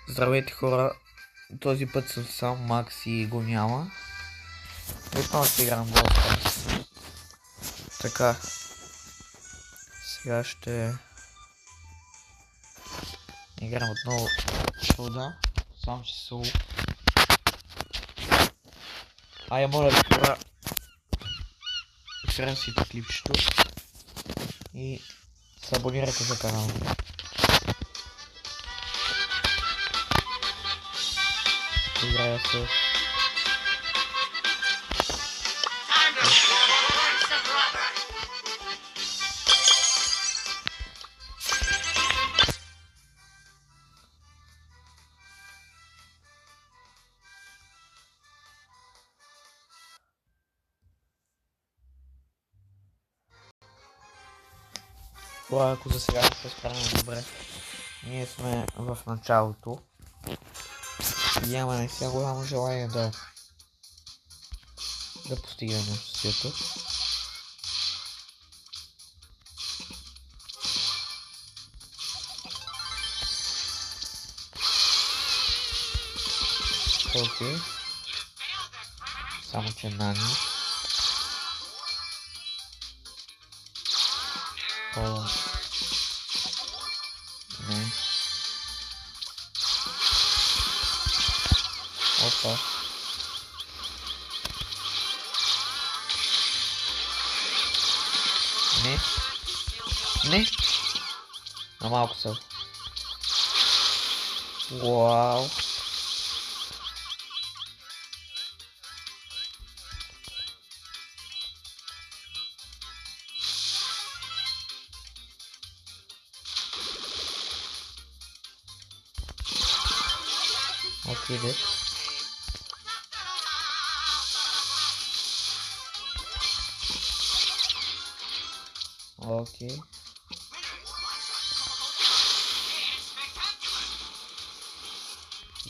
Здравейте хора, този път съм сам, Макси го няма. Отново ще играм Brawl Stars. Така, сега ще играм отново чуда, сам ще соло. Ай, моля ви хора, харесайте клипчето и се абонирайте за канала. Играя с това, ако за сега не се справим добре. Ние сме в началото и нямаме сега голямо желание да постигнем щастието. Окей. Само че Нани. О. Не. Опа. Не. Не. На малко са. Вау. Окей, дет. Окей.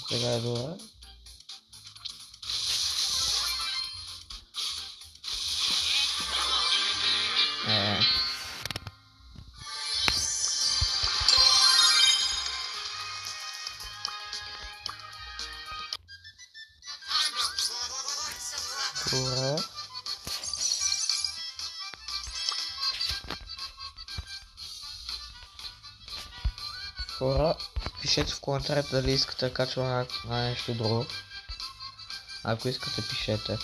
Сега е добре. Добре. Хора, пишете в коментарите дали искате да качвам на нещо друго. Ако искате, пишете.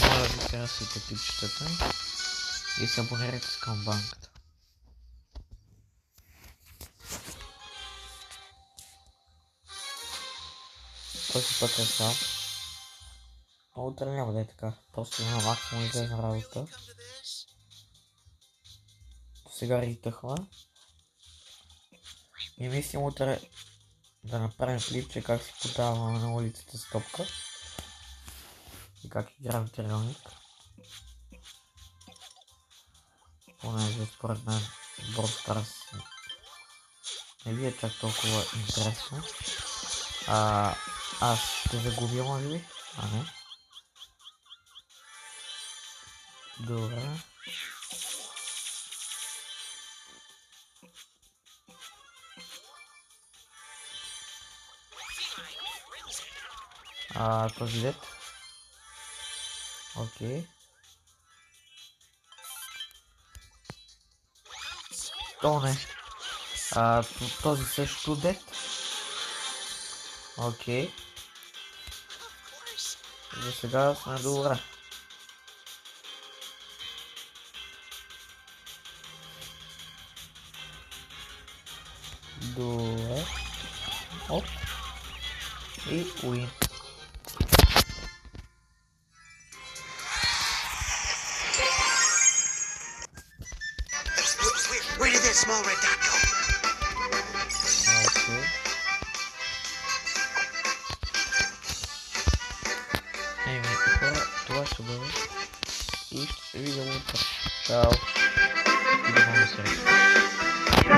Моля ви, харесайте клипчетата и се абонирайте с камбанката. Този път е сам. А утре няма да е така. Просто на максимум излезе на работа. Сега ритахме. И мислим утре да направим клипче как си подаваме на улицата с топка. И как играем тирелник. Понеже според мен Brawl Stars не ви е чак толкова интересно. Аз ще загубя, може би? А не. Добре. Този дет. Окей. То не. Този също дет. Окей. За сега сме добре. Добре. Оп. И уин. Where did that small red dot go? Окей. Хора, това ще бъде. И ще се видим утре. Чао. И до нови срещи.